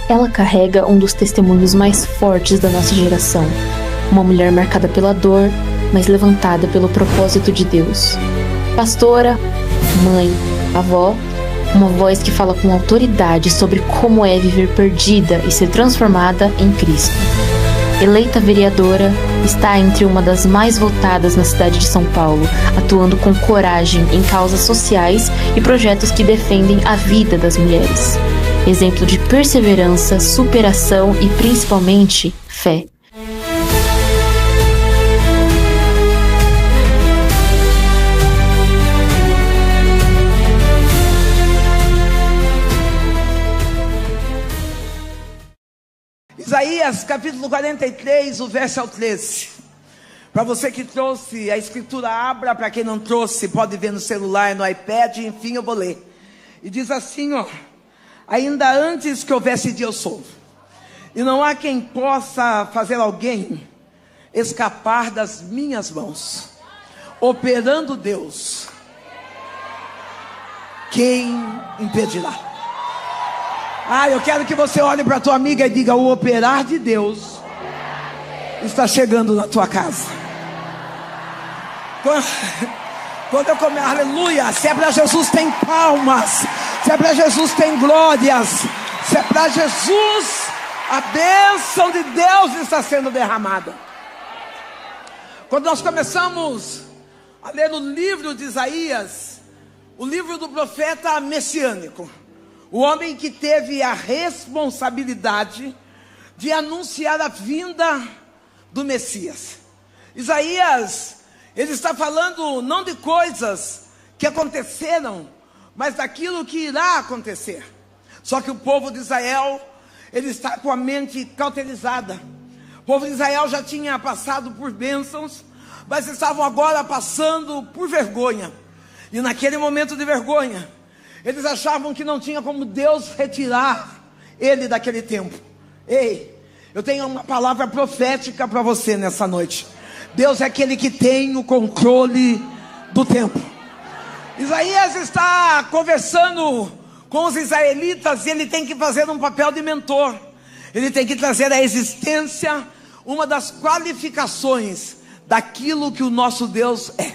Ela carrega um dos testemunhos mais fortes da nossa geração. Uma mulher marcada pela dor, mas levantada pelo propósito de Deus. Pastora, mãe, avó, uma voz que fala com autoridade sobre como é viver perdida e ser transformada em Cristo. Eleita vereadora, está entre uma das mais votadas na cidade de São Paulo, atuando com coragem em causas sociais e projetos que defendem a vida das mulheres. Exemplo de perseverança, superação e principalmente fé. Isaías capítulo 43, o verso é o 13. Para você que trouxe a escritura, abra. Para quem não trouxe, pode ver no celular, no iPad, enfim, eu vou ler. E diz assim, ó: ainda antes que houvesse dia eu sou, e não há quem possa fazer alguém escapar das minhas mãos. Operando Deus, quem impedirá? Eu quero que você olhe para a tua amiga e diga: o operar de Deus está chegando na tua casa. Quando eu comer, aleluia, se é para Jesus tem palmas, se é para Jesus tem glórias, se é para Jesus, a bênção de Deus está sendo derramada. Quando nós começamos a ler o livro de Isaías, o livro do profeta messiânico, o homem que teve a responsabilidade de anunciar a vinda do Messias. Isaías, ele está falando não de coisas que aconteceram, mas daquilo que irá acontecer. Só que o povo de Israel, ele está com a mente cauterizada. O povo de Israel já tinha passado por bênçãos, mas estavam agora passando por vergonha. E naquele momento de vergonha, eles achavam que não tinha como Deus retirar ele daquele tempo. Ei, eu tenho uma palavra profética para você nessa noite. Deus é aquele que tem o controle do tempo. Isaías está conversando com os israelitas e ele tem que fazer um papel de mentor. Ele tem que trazer à existência uma das qualificações daquilo que o nosso Deus é.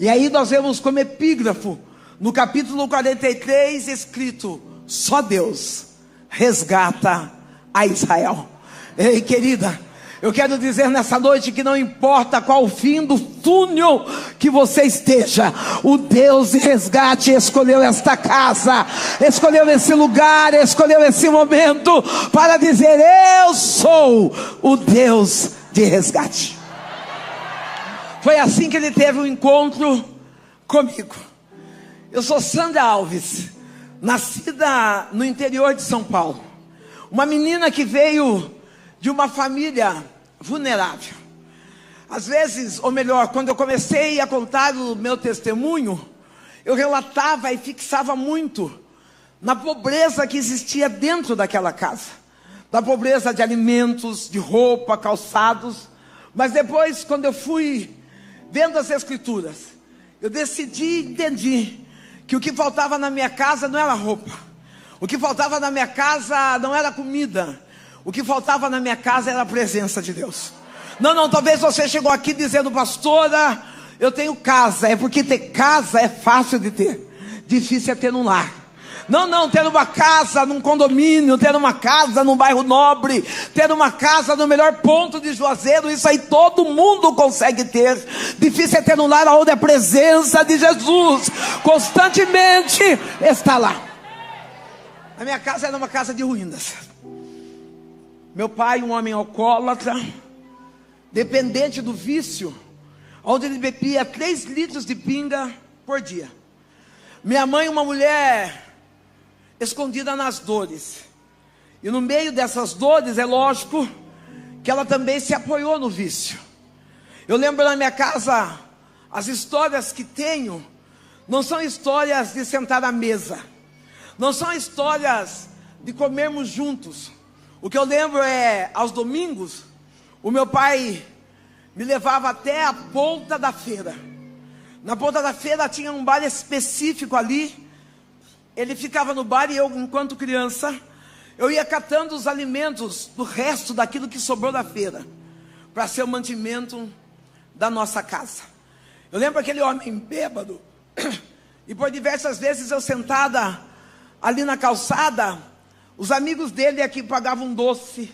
E aí nós vemos como epígrafo no capítulo 43 escrito: só Deus resgata a Israel. Ei, querida, eu quero dizer nessa noite que não importa qual o fim do túnel que você esteja, o Deus de resgate escolheu esta casa, escolheu esse lugar, escolheu esse momento para dizer: eu sou o Deus de resgate. Foi assim que ele teve um encontro comigo. Eu sou Sandra Alves, nascida no interior de São Paulo. Uma menina que veio de uma família vulnerável. Às vezes, ou melhor, quando eu comecei a contar o meu testemunho, eu relatava e fixava muito na pobreza que existia dentro daquela casa. Da pobreza de alimentos, de roupa, calçados. Mas depois, quando eu fui vendo as escrituras, eu entendi que o que faltava na minha casa não era roupa. O que faltava na minha casa não era comida. O que faltava na minha casa era a presença de Deus. Não, talvez você chegou aqui dizendo: pastora, eu tenho casa. É porque ter casa é fácil de ter, difícil é ter um lar. Não, ter uma casa num condomínio, ter uma casa num bairro nobre, ter uma casa no melhor ponto de Juazeiro, isso aí todo mundo consegue ter. Difícil é ter um lar onde a presença de Jesus constantemente está lá. A minha casa era uma casa de ruínas. Meu pai, um homem alcoólatra, dependente do vício, onde ele bebia 3 litros de pinga por dia. Minha mãe, uma mulher escondida nas dores. E no meio dessas dores, é lógico que ela também se apoiou no vício. Eu lembro na minha casa, as histórias que tenho, não são histórias de sentar à mesa. Não são histórias de comermos juntos. O que eu lembro é, aos domingos, o meu pai me levava até a ponta da feira. Na ponta da feira tinha um bar específico ali. Ele ficava no bar e eu, enquanto criança, Eu ia catando os alimentos do resto daquilo que sobrou da feira, para ser o mantimento da nossa casa. Eu lembro aquele homem bêbado, e por diversas vezes eu sentada ali na calçada, os amigos dele é que pagavam doce,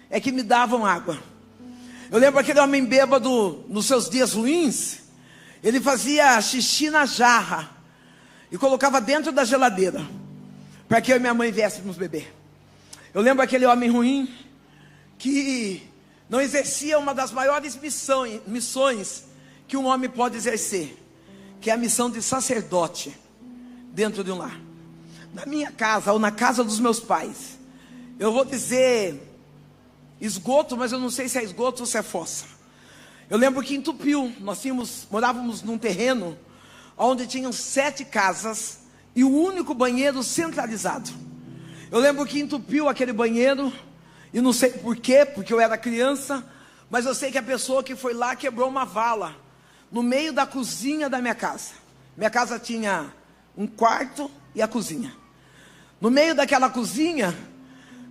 é que me davam água. Eu lembro aquele homem bêbado, nos seus dias ruins, ele fazia xixi na jarra e colocava dentro da geladeira, para que eu e minha mãe viéssemos beber. Eu lembro aquele homem ruim, que não exercia uma das maiores missões que um homem pode exercer, que é a missão de sacerdote dentro de um lar. Na minha casa, ou na casa dos meus pais, eu vou dizer esgoto, mas eu não sei se é esgoto ou se é fossa. Eu lembro que entupiu. Nós morávamos num terreno onde tinham 7 casas e o único banheiro centralizado. Eu lembro que entupiu aquele banheiro, e não sei porquê, porque eu era criança, mas eu sei que a pessoa que foi lá quebrou uma vala no meio da cozinha da minha casa. Minha casa tinha um quarto e a cozinha. No meio daquela cozinha,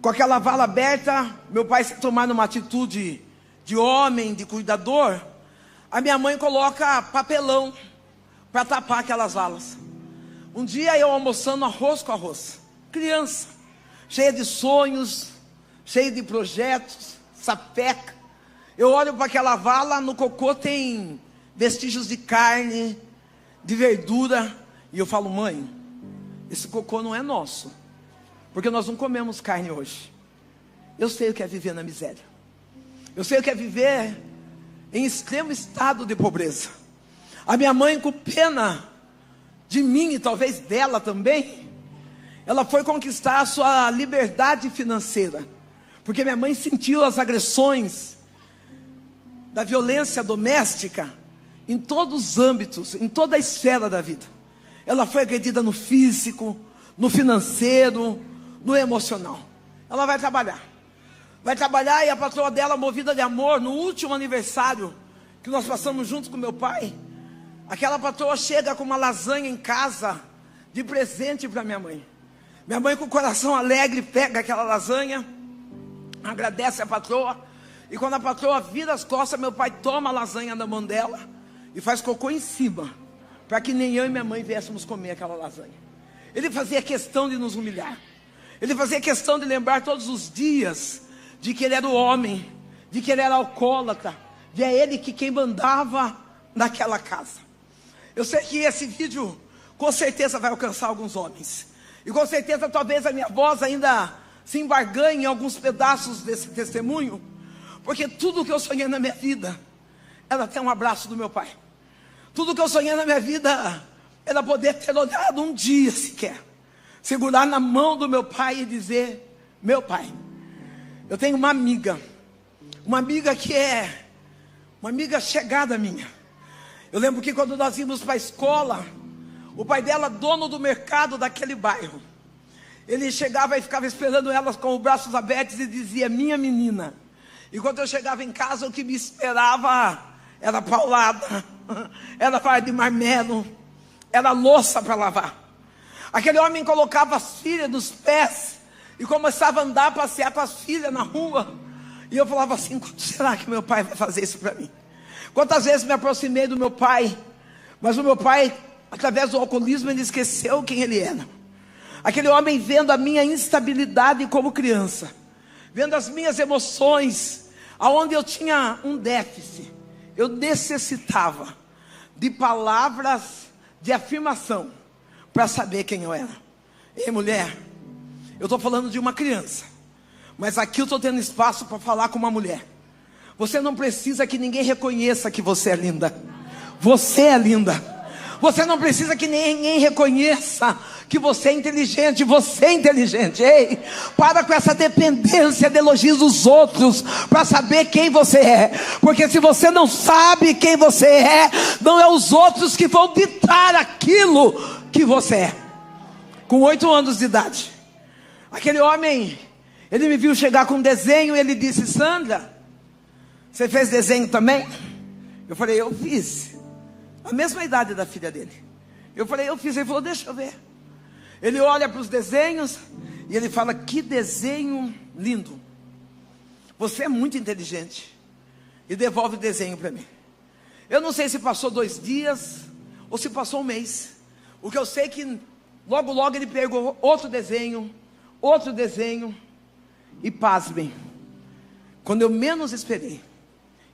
com aquela vala aberta, meu pai, se tomar uma atitude de homem, de cuidador, a minha mãe coloca papelão para tapar aquelas valas. Um dia eu almoçando arroz com arroz, criança, cheia de sonhos, cheia de projetos, sapeca. Eu olho para aquela vala, no cocô tem vestígios de carne, de verdura, e eu falo: mãe, esse cocô não é nosso, porque nós não comemos carne hoje. Eu sei o que é viver na miséria, eu sei o que é viver em extremo estado de pobreza. A minha mãe, com pena de mim e talvez dela também, ela foi conquistar a sua liberdade financeira, porque minha mãe sentiu as agressões da violência doméstica em todos os âmbitos, em toda a esfera da vida. Ela foi agredida no físico, no financeiro, no emocional. Ela vai trabalhar, e a patroa dela, movida de amor, no último aniversário que nós passamos juntos com meu pai, aquela patroa chega com uma lasanha em casa de presente para minha mãe. Minha mãe, com o coração alegre, pega aquela lasanha, agradece a patroa, e quando a patroa vira as costas, meu pai toma a lasanha da mão dela e faz cocô em cima, para que nem eu e minha mãe viéssemos comer aquela lasanha. Ele fazia questão de nos humilhar, ele fazia questão de lembrar todos os dias de que ele era o homem, de que ele era alcoólatra, de é ele que quem mandava naquela casa. Eu sei que esse vídeo com certeza vai alcançar alguns homens, e com certeza talvez a minha voz ainda se embarganhe em alguns pedaços desse testemunho, porque tudo que eu sonhei na minha vida era ter um abraço do meu pai. Tudo que eu sonhei na minha vida era poder ter olhado um dia sequer, segurar na mão do meu pai e dizer: meu pai. Eu tenho uma amiga que é uma amiga chegada minha. Eu lembro que quando nós íamos para a escola, o pai dela, dono do mercado daquele bairro, ele chegava e ficava esperando elas com os braços abertos e dizia: minha menina. E quando eu chegava em casa, o que me esperava era paulada, era farda de marmelo, era louça para lavar. Aquele homem colocava as filhas nos pés e começava a andar, passear com as filhas na rua. E eu falava assim: quando será que meu pai vai fazer isso para mim? Quantas vezes me aproximei do meu pai, mas o meu pai, através do alcoolismo, ele esqueceu quem ele era. Aquele homem, vendo a minha instabilidade como criança, vendo as minhas emoções, aonde eu tinha um déficit, eu necessitava de palavras de afirmação para saber quem eu era. Ei, mulher, eu estou falando de uma criança, mas aqui eu estou tendo espaço para falar com uma mulher. Você não precisa que ninguém reconheça que você é linda. Você é linda. Você não precisa que ninguém reconheça que você é inteligente. Você é inteligente. Ei, para com essa dependência de elogios dos outros para saber quem você é. Porque se você não sabe quem você é, não é os outros que vão ditar aquilo que você é. Com 8 anos de idade, aquele homem, ele me viu chegar com um desenho e ele disse: Sandra, você fez desenho também? Eu falei: eu fiz. A mesma idade da filha dele. Eu falei: eu fiz. Ele falou: deixa eu ver. Ele olha para os desenhos E ele fala: que desenho lindo. Você é muito inteligente. E devolve o desenho para mim. Eu não sei se passou 2 dias ou se passou 1 mês. O que eu sei é que logo logo ele pegou outro desenho. E pasmem, quando eu menos esperei,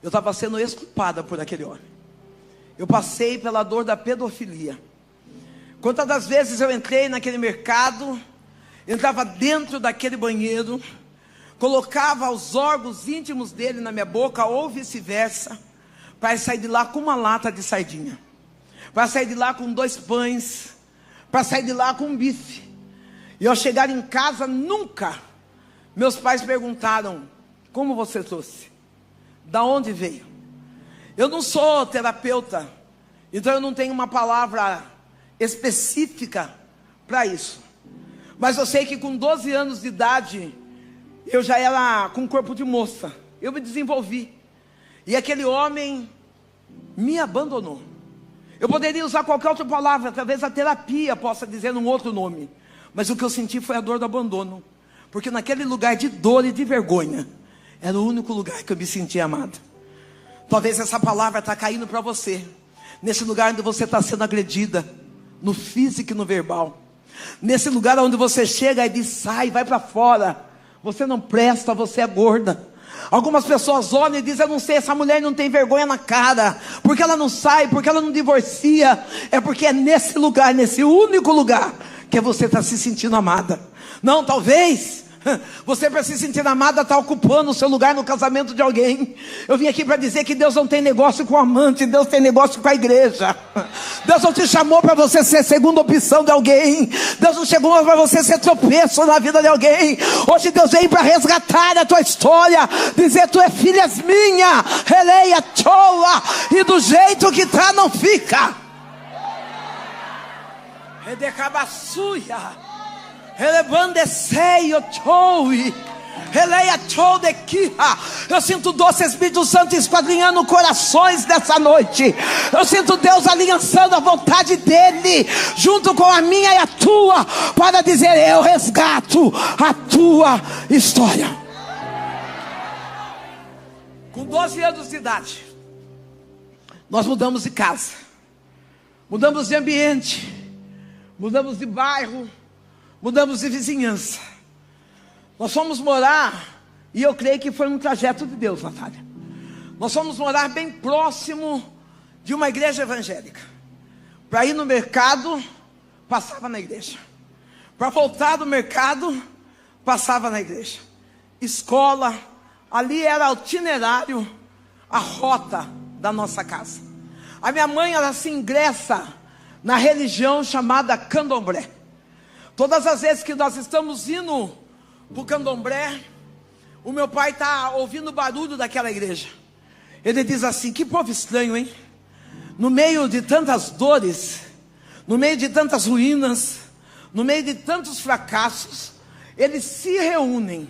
eu estava sendo estuprada por aquele homem. Eu passei pela dor da pedofilia. Quantas das vezes eu entrei naquele mercado, entrava dentro daquele banheiro, colocava os órgãos íntimos dele na minha boca, ou vice-versa, para sair de lá com uma lata de sardinha, para sair de lá com 2 pães, para sair de lá com um bife. E ao chegar em casa, nunca meus pais perguntaram: como você trouxe? Da onde veio? Eu não sou terapeuta, então eu não tenho uma palavra específica para isso. Mas eu sei que com 12 anos de idade, eu já era com corpo de moça. Eu me desenvolvi. E aquele homem me abandonou. Eu poderia usar qualquer outra palavra, talvez a terapia possa dizer um outro nome. Mas o que eu senti foi a dor do abandono. Porque naquele lugar de dor e de vergonha, era o único lugar que eu me sentia amado. Talvez essa palavra está caindo para você. Nesse lugar onde você está sendo agredida, no físico e no verbal. Nesse lugar onde você chega e diz: sai, vai para fora. Você não presta, você é gorda. Algumas pessoas olham e dizem: eu não sei, essa mulher não tem vergonha na cara. Porque ela não sai, porque ela não divorcia. É porque é nesse lugar, nesse único lugar, que você está se sentindo amada. Não, talvez você, para se sentir amada, está ocupando o seu lugar no casamento de alguém. Eu vim aqui para dizer que Deus não tem negócio com amante, Deus tem negócio com a igreja. Deus não te chamou para você ser segunda opção de alguém. Deus não chegou para você ser tropeço na vida de alguém. Hoje Deus vem para resgatar a tua história, dizer: tu é filha minha, releia, choa, e do jeito que tá não fica. Redecabassuia, relebandeceio, choui, releia, chou de quiha. Eu sinto o doce Espírito Santo esquadrinhando corações nessa noite. Eu sinto Deus aliançando a vontade dele junto com a minha e a tua, para dizer: eu resgato a tua história. Com 12 anos de idade, nós mudamos de casa, mudamos de ambiente, mudamos de bairro, mudamos de vizinhança. Nós fomos morar, e eu creio que foi um trajeto de Deus, Natália. Nós fomos morar bem próximo de uma igreja evangélica. Para ir no mercado, passava na igreja. Para voltar do mercado, passava na igreja. Escola, ali era o itinerário, a rota da nossa casa. A minha mãe, ela se ingressa na religião chamada candomblé. Todas as vezes que nós estamos indo para o candomblé, o meu pai está ouvindo o barulho daquela igreja. Ele diz assim: que povo estranho, hein? No meio de tantas dores, no meio de tantas ruínas, no meio de tantos fracassos, eles se reúnem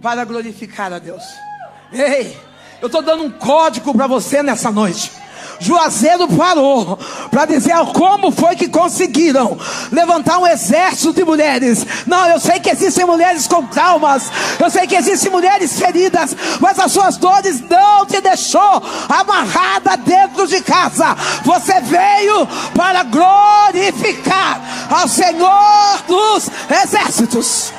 para glorificar a Deus. Ei, eu estou dando um código para você nessa noite. Juazeiro parou para dizer como foi que conseguiram levantar um exército de mulheres. Não, eu sei que existem mulheres com traumas, eu sei que existem mulheres feridas, mas as suas dores não te deixou amarrada dentro de casa. Você veio para glorificar ao Senhor dos exércitos.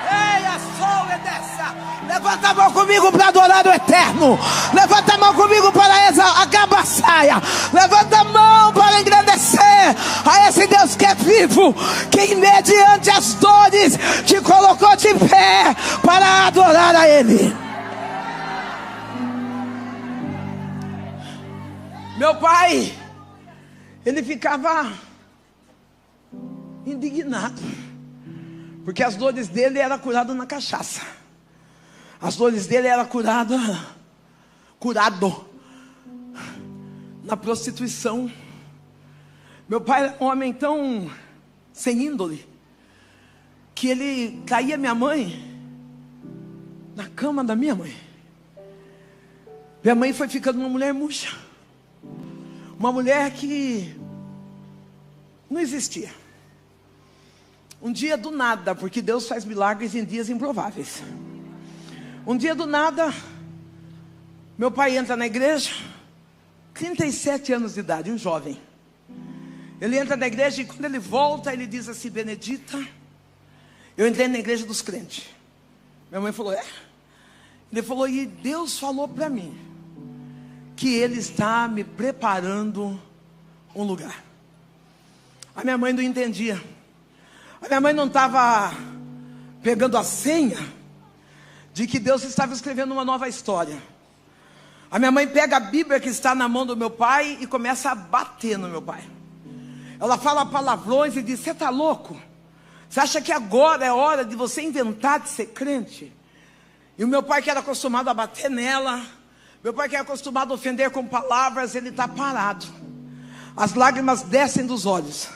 Ei, a sol é dessa. Levanta a mão comigo para adorar o eterno. Levanta a mão comigo para agabaçaia. Levanta a mão para engrandecer a esse Deus que é vivo, que mediante as dores te colocou de pé para adorar a Ele. Meu pai, ele ficava indignado, porque as dores dele eram curadas na cachaça. As dores dele eram curado na prostituição. Meu pai era um homem tão sem índole, que ele traía minha mãe na cama da minha mãe. Minha mãe foi ficando uma mulher murcha, uma mulher que não existia. Um dia do nada, porque Deus faz milagres em dias improváveis. Um dia do nada, meu pai entra na igreja, 37 anos de idade, um jovem. Ele entra na igreja e quando ele volta, ele diz assim: Benedita, eu entrei na igreja dos crentes. Minha mãe falou: é? Ele falou: e Deus falou para mim que Ele está me preparando um lugar. A minha mãe não entendia. A minha mãe não estava pegando a senha de que Deus estava escrevendo uma nova história. A minha mãe pega a Bíblia que está na mão do meu pai e começa a bater no meu pai. Ela fala palavrões e diz: você está louco? Você acha que agora é hora de você inventar de ser crente? E o meu pai, que era acostumado a bater nela, meu pai que era acostumado a ofender com palavras, ele está parado. As lágrimas descem dos olhos.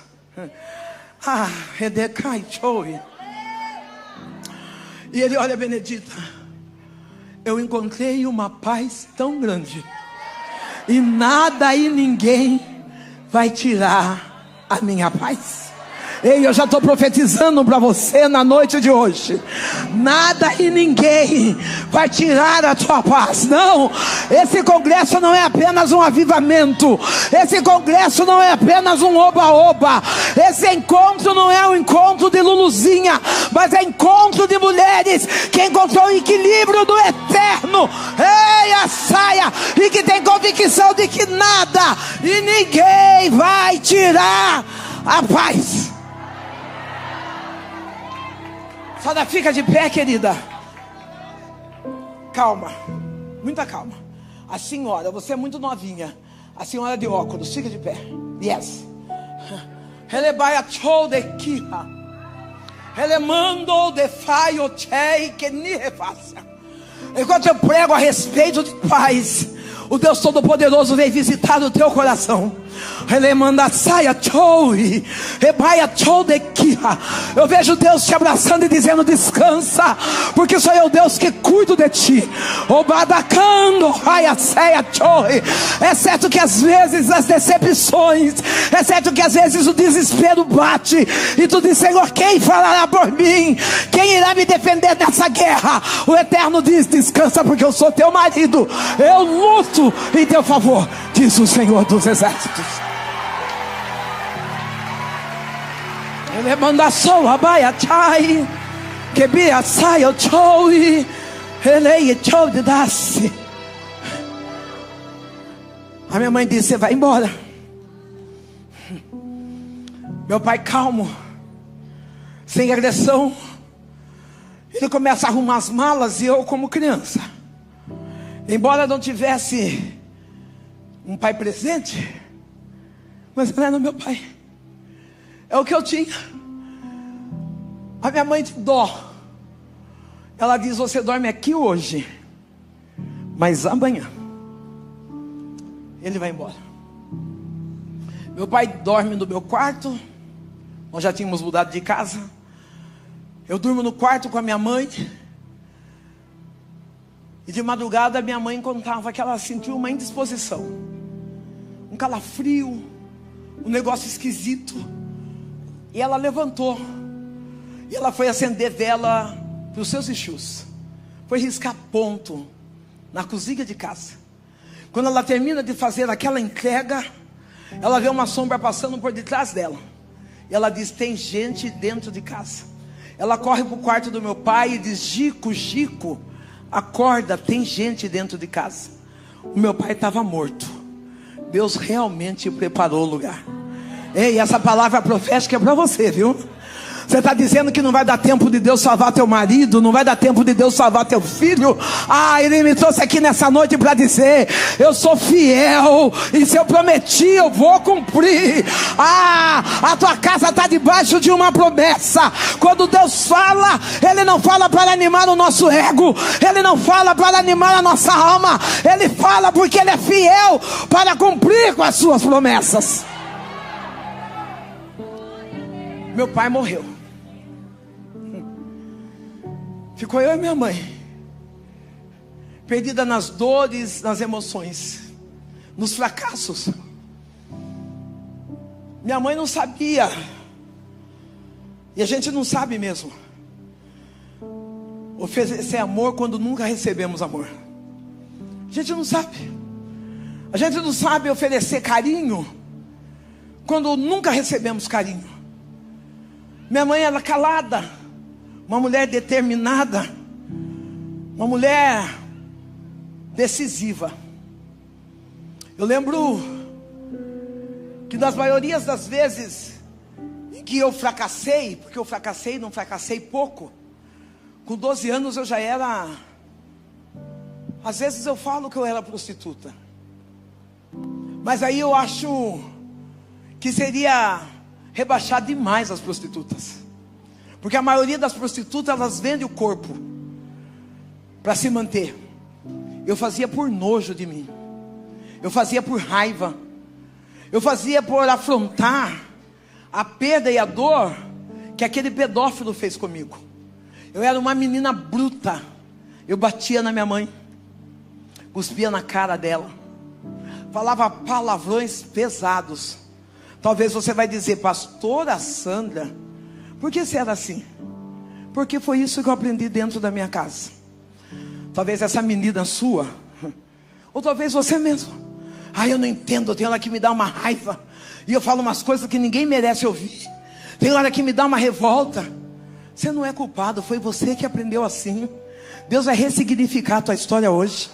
E ele olha: Benedita, eu encontrei uma paz tão grande, e nada e ninguém vai tirar a minha paz. Ei, eu já estou profetizando para você na noite de hoje. Nada e ninguém vai tirar a tua paz. Não, esse congresso não é apenas um avivamento. Esse congresso não é apenas um oba-oba. Esse encontro não é um encontro de Luluzinha, mas é encontro de mulheres que encontrou o equilíbrio do eterno. Ei, a saia, e que tem convicção de que nada e ninguém vai tirar a paz. Só fica de pé, querida. Calma, muita calma. A senhora, você é muito novinha. A senhora de óculos, fica de pé. Yes. Ele vai a de kiha. Ele mandou de faio chei que ni refaça. Enquanto eu prego a respeito de paz, o Deus Todo-Poderoso vem visitar o teu coração. Ele manda saia choi, rebaia chou de kiha. Eu vejo Deus te abraçando e dizendo: descansa, porque sou eu, Deus, que cuido de ti. Obadacando, raia saia choi. É certo que às vezes as decepções, é certo que às vezes o desespero bate, e tu diz: Senhor, quem falará por mim? Quem irá me defender dessa guerra? O Eterno diz: descansa, porque eu sou teu marido. Eu luto em teu favor, diz o Senhor dos Exércitos. Ele manda só a baia chai, que bia saia choi, ele choi de dasse. A minha mãe disse: você vai embora. Meu pai, calmo, sem agressão, ele começa a arrumar as malas, e eu, como criança, embora não tivesse um pai presente, mas não era meu pai, é o que eu tinha. A minha mãe de dó, ela diz: você dorme aqui hoje, mas amanhã ele vai embora. Meu pai dorme no meu quarto. Nós já tínhamos mudado de casa. Eu durmo no quarto com a minha mãe. E de madrugada minha mãe contava que ela sentiu uma indisposição, um calafrio, um negócio esquisito. E ela levantou, e ela foi acender vela para os seus Exus, foi riscar ponto na cozinha de casa. Quando ela termina de fazer aquela entrega, ela vê uma sombra passando por detrás dela, e ela diz: tem gente dentro de casa. Ela corre para o quarto do meu pai e diz: Gico, Gico, acorda, tem gente dentro de casa. O meu pai estava morto. Deus realmente preparou o lugar. Ei, essa palavra profética é para você, viu? Você está dizendo que não vai dar tempo de Deus salvar teu marido, não vai dar tempo de Deus salvar teu filho. Ele me trouxe aqui nessa noite para dizer: eu sou fiel, e se eu prometi, eu vou cumprir. A tua casa está debaixo de uma promessa. Quando Deus fala, Ele não fala para animar o nosso ego, Ele não fala para animar a nossa alma, Ele fala porque Ele é fiel para cumprir com as suas promessas. Meu pai morreu. Ficou eu e minha mãe, perdida nas dores, nas emoções, nos fracassos. Minha mãe não sabia E a gente não sabe mesmo oferecer amor quando nunca recebemos amor. A gente não sabe. A gente não sabe oferecer carinho quando nunca recebemos carinho. Minha mãe era calada, uma mulher determinada, uma mulher decisiva. Eu lembro que das maiorias das vezes em que eu fracassei, porque eu fracassei, não fracassei pouco. Com 12 anos eu já era, às vezes eu falo que eu era prostituta, mas aí eu acho que seria rebaixar demais as prostitutas, porque a maioria das prostitutas, elas vendem o corpo para se manter. Eu fazia por nojo de mim, eu fazia por raiva, eu fazia por afrontar a perda e a dor que aquele pedófilo fez comigo. Eu era uma menina bruta. Eu batia na minha mãe, cuspia na cara dela, falava palavrões pesados. Talvez você vai dizer: pastora Sandra, por que você era assim? Porque foi isso que eu aprendi dentro da minha casa. Talvez essa menina sua, ou talvez você mesmo: eu não entendo, tem hora que me dá uma raiva, e eu falo umas coisas que ninguém merece ouvir, tem hora que me dá uma revolta. Você não é culpado, foi você que aprendeu assim. Deus vai ressignificar a tua história hoje.